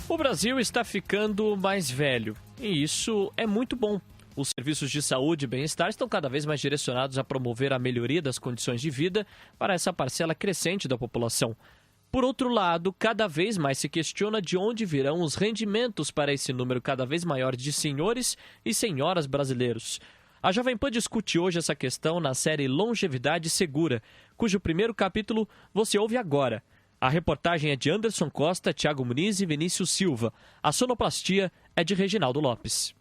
O Brasil está ficando mais velho e isso é muito bom. Os serviços de saúde e bem-estar estão cada vez mais direcionados a promover a melhoria das condições de vida para essa parcela crescente da população. Por outro lado, cada vez mais se questiona de onde virão os rendimentos para esse número cada vez maior de senhores e senhoras brasileiros. A Jovem Pan discute hoje essa questão na série Longevidade Segura, cujo primeiro capítulo você ouve agora. A reportagem é de Anderson Costa, Thiago Muniz e Vinícius Silva. A sonoplastia é de Reginaldo Lopes.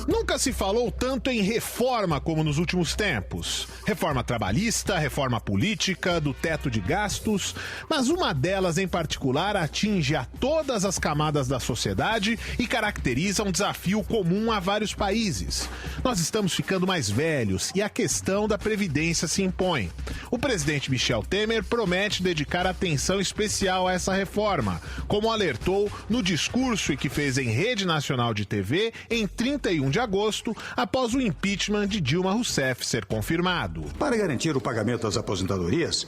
Nunca se falou tanto em reforma como nos últimos tempos. Reforma trabalhista, reforma política, do teto de gastos, mas uma delas em particular atinge a todas as camadas da sociedade e caracteriza um desafio comum a vários países. Nós estamos ficando mais velhos e a questão da previdência se impõe. O presidente Michel Temer promete dedicar atenção especial a essa reforma, como alertou no discurso que fez em rede nacional de TV em 31 de agosto, após o impeachment de Dilma Rousseff ser confirmado. Para garantir o pagamento das aposentadorias,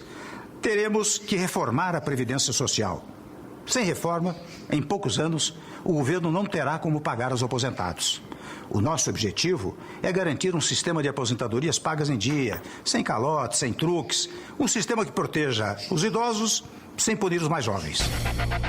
teremos que reformar a Previdência Social. Sem reforma, em poucos anos, o governo não terá como pagar os aposentados. O nosso objetivo é garantir um sistema de aposentadorias pagas em dia, sem calotes, sem truques, um sistema que proteja os idosos sem punir os mais jovens.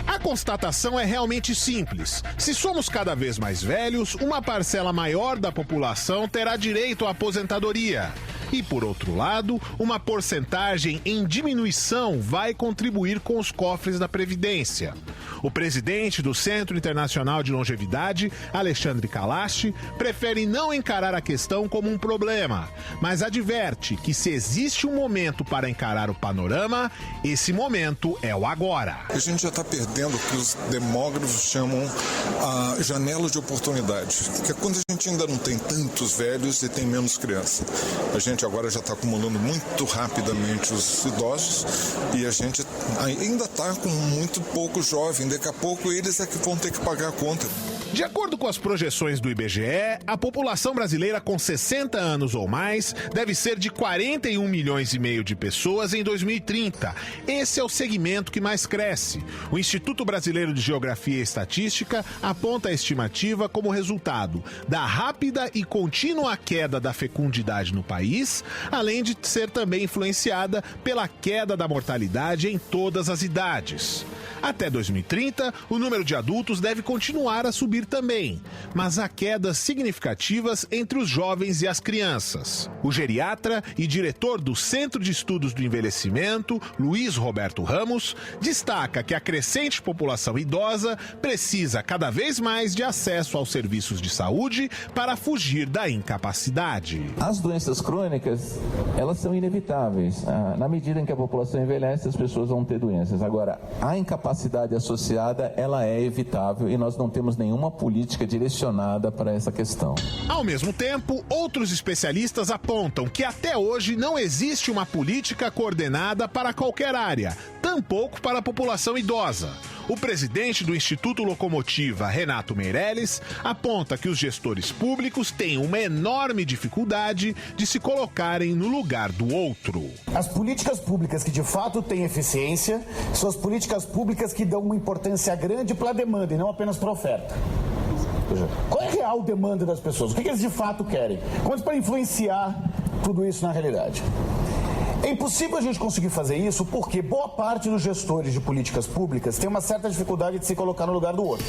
A constatação é realmente simples. Se somos cada vez mais velhos, uma parcela maior da população terá direito à aposentadoria. E, por outro lado, uma porcentagem em diminuição vai contribuir com os cofres da Previdência. O presidente do Centro Internacional de Longevidade, Alexandre Kalash, prefere não encarar a questão como um problema, mas adverte que se existe um momento para encarar o panorama, esse momento é o agora. A gente já está perdendo o que os demógrafos chamam a janela de oportunidade, que é quando a gente ainda não tem tantos velhos e tem menos crianças. A gente agora já está acumulando muito rapidamente os idosos e a gente ainda está com muito pouco jovem. Daqui a pouco eles é que vão ter que pagar a conta. De acordo com as projeções do IBGE, a população brasileira com 60 anos ou mais deve ser de 41 milhões e meio de pessoas em 2030. Esse é o segmento que mais cresce. O Instituto Brasileiro de Geografia e Estatística aponta a estimativa como resultado da rápida e contínua queda da fecundidade no país, além de ser também influenciada pela queda da mortalidade em todas as idades. Até 2030, o número de adultos deve continuar a subir também, mas há quedas significativas entre os jovens e as crianças. O geriatra e diretor do Centro de Estudos do Envelhecimento, Luiz Roberto Ramos, destaca que a crescente população idosa precisa cada vez mais de acesso aos serviços de saúde para fugir da incapacidade. As doenças crônicas, elas são inevitáveis. Na medida em que a população envelhece, as pessoas vão ter doenças. Agora, a incapacidade associada, ela é evitável e nós não temos nenhuma política direcionada para essa questão. Ao mesmo tempo, outros especialistas apontam que até hoje não existe uma política coordenada para qualquer área, tampouco para a população idosa. O presidente do Instituto Locomotiva, Renato Meirelles, aponta que os gestores públicos têm uma enorme dificuldade de se colocarem no lugar do outro. As políticas públicas que de fato têm eficiência são as políticas públicas que dão uma importância grande para a demanda e não apenas para a oferta. Qual é a real demanda das pessoas? O que eles de fato querem? Quanto para influenciar tudo isso na realidade? É impossível a gente conseguir fazer isso porque boa parte dos gestores de políticas públicas tem uma certa dificuldade de se colocar no lugar do outro.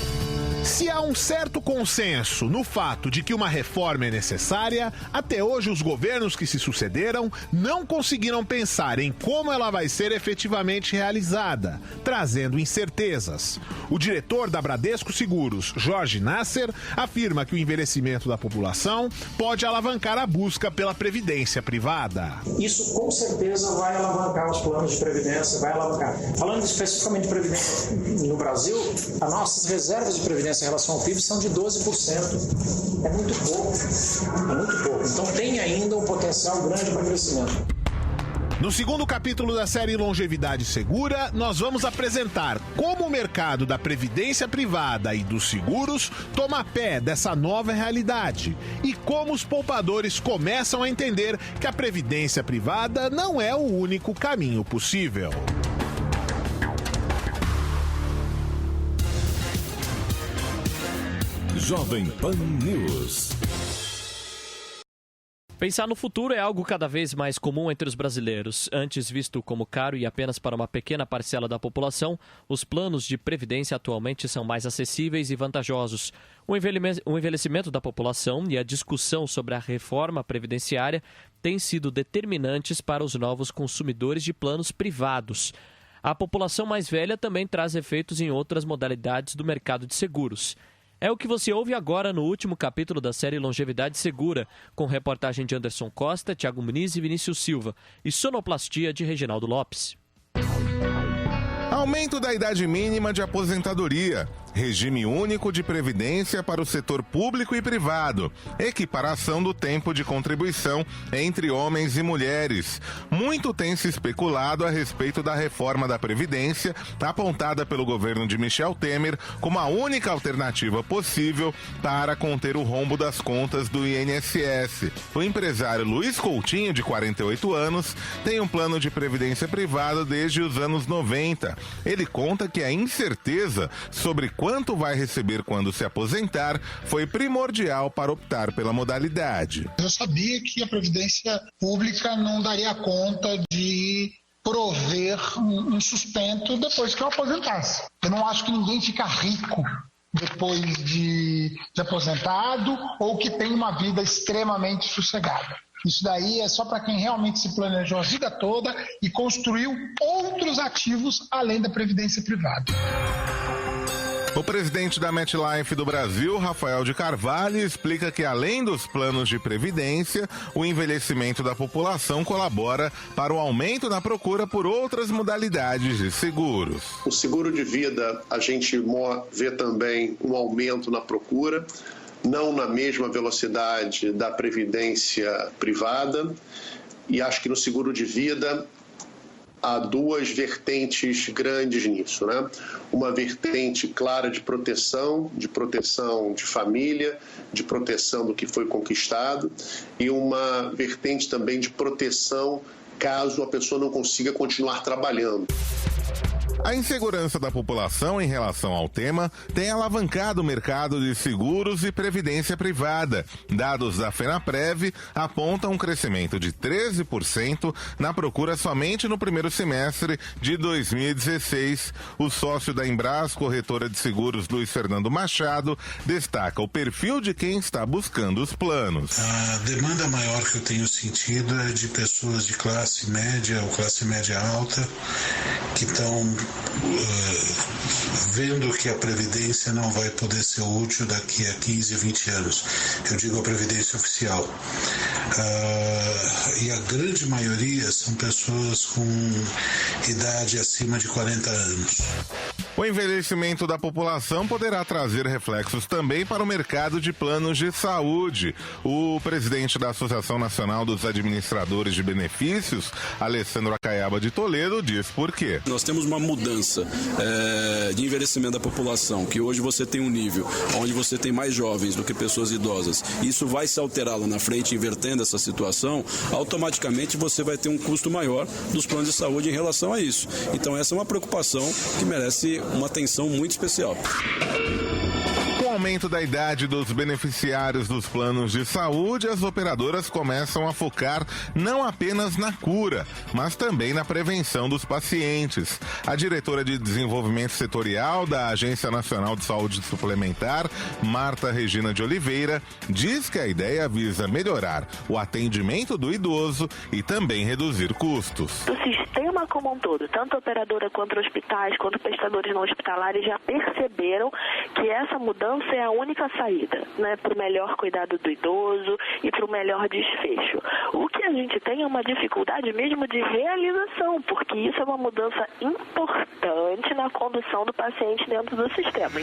Se há um certo consenso no fato de que uma reforma é necessária, até hoje os governos que se sucederam não conseguiram pensar em como ela vai ser efetivamente realizada, trazendo incertezas. O diretor da Bradesco Seguros, Jorge Nasser, afirma que o envelhecimento da população pode alavancar a busca pela previdência privada. Isso com certeza vai alavancar os planos de previdência, vai alavancar. Falando especificamente de previdência no Brasil, as nossas reservas de previdência em relação ao PIB são de 12%. É muito pouco. É muito pouco. Então tem ainda um potencial grande para crescimento. No segundo capítulo da série Longevidade Segura, nós vamos apresentar como o mercado da previdência privada e dos seguros toma pé dessa nova realidade e como os poupadores começam a entender que a previdência privada não é o único caminho possível. Jovem Pan News. Pensar no futuro é algo cada vez mais comum entre os brasileiros. Antes visto como caro e apenas para uma pequena parcela da população, os planos de previdência atualmente são mais acessíveis e vantajosos. O envelhecimento da população e a discussão sobre a reforma previdenciária têm sido determinantes para os novos consumidores de planos privados. A população mais velha também traz efeitos em outras modalidades do mercado de seguros. É o que você ouve agora no último capítulo da série Longevidade Segura, com reportagem de Anderson Costa, Thiago Muniz e Vinícius Silva, e sonoplastia de Reginaldo Lopes. Aumento da idade mínima de aposentadoria, regime único de previdência para o setor público e privado, equiparação do tempo de contribuição entre homens e mulheres. Muito tem se especulado a respeito da reforma da Previdência, apontada pelo governo de Michel Temer como a única alternativa possível para conter o rombo das contas do INSS. O empresário Luiz Coutinho, de 48 anos, tem um plano de previdência privada desde os anos 90. Ele conta que a incerteza sobre quanto vai receber quando se aposentar foi primordial para optar pela modalidade. Eu sabia que a Previdência Pública não daria conta de prover um sustento depois que eu aposentasse. Eu não acho que ninguém fica rico depois de aposentado ou que tem uma vida extremamente sossegada. Isso daí é só para quem realmente se planejou a vida toda e construiu outros ativos além da previdência privada. O presidente da MetLife do Brasil, Rafael de Carvalho, explica que além dos planos de previdência, o envelhecimento da população colabora para o aumento na procura por outras modalidades de seguros. O seguro de vida, a gente vê também um aumento na procura, não na mesma velocidade da previdência privada, e acho que no seguro de vida há duas vertentes grandes nisso, né? Uma vertente clara de proteção de família, de proteção do que foi conquistado, e uma vertente também de proteção caso a pessoa não consiga continuar trabalhando. A insegurança da população em relação ao tema tem alavancado o mercado de seguros e previdência privada. Dados da FENAPREV apontam um crescimento de 13% na procura somente no primeiro semestre de 2016. O sócio da Embras, corretora de seguros, Luiz Fernando Machado, destaca o perfil de quem está buscando os planos. A demanda maior que eu tenho sentido é de pessoas de classe média ou classe média alta que estão vendo que a Previdência não vai poder ser útil daqui a 15, 20 anos. Eu digo a Previdência Oficial. E a grande maioria são pessoas com idade acima de 40 anos. O envelhecimento da população poderá trazer reflexos também para o mercado de planos de saúde. O presidente da Associação Nacional dos Administradores de Benefícios, Alessandro Acaiaba de Toledo, diz por quê. Nós temos uma mudança de envelhecimento da população, que hoje você tem um nível onde você tem mais jovens do que pessoas idosas. Isso vai se alterar lá na frente, invertendo essa situação, automaticamente você vai ter um custo maior dos planos de saúde em relação a isso. Então essa é uma preocupação que merece uma atenção muito especial. Com o aumento da idade dos beneficiários dos planos de saúde, as operadoras começam a focar não apenas na cura, mas também na prevenção dos pacientes. A diretora de desenvolvimento setorial da Agência Nacional de Saúde Suplementar, Marta Regina de Oliveira, diz que a ideia visa melhorar o atendimento do idoso e também reduzir custos. Do sistema como um todo, tanto a operadora quanto hospitais, quanto prestadores não hospitalares já perceberam que essa mudança é a única saída, né, para o melhor cuidado do idoso e para o melhor desfecho. O que a gente tem é uma dificuldade mesmo de realização, porque isso é uma mudança importante na condução do paciente dentro do sistema.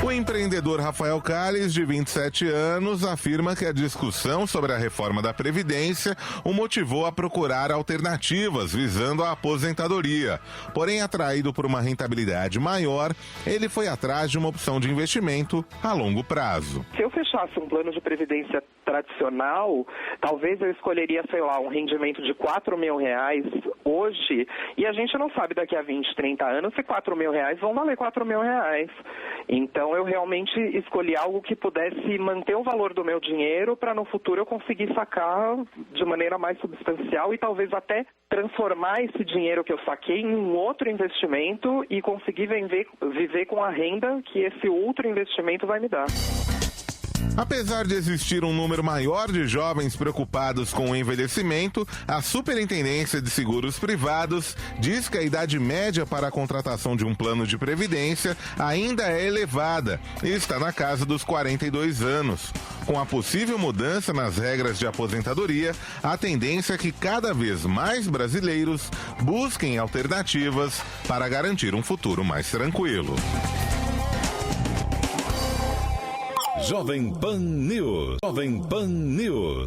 O empreendedor Rafael Calles, de 27 anos, afirma que a discussão sobre a reforma da Previdência o motivou a procurar alternativas visando a aposentadoria. Porém, atraído por uma rentabilidade maior, ele foi atrás de uma opção de investimento a longo prazo. Se eu fechasse um plano de previdência tradicional, talvez eu escolheria, um rendimento de R$4.000 hoje, e a gente não sabe daqui a 20, 30 anos se R$4.000 vão valer R$4.000. Então, Então eu realmente escolhi algo que pudesse manter o valor do meu dinheiro para no futuro eu conseguir sacar de maneira mais substancial e talvez até transformar esse dinheiro que eu saquei em um outro investimento e conseguir viver com a renda que esse outro investimento vai me dar. Apesar de existir um número maior de jovens preocupados com o envelhecimento, a Superintendência de Seguros Privados diz que a idade média para a contratação de um plano de previdência ainda é elevada e está na casa dos 42 anos. Com a possível mudança nas regras de aposentadoria, a tendência é que cada vez mais brasileiros busquem alternativas para garantir um futuro mais tranquilo. Jovem Pan News. Jovem Pan News.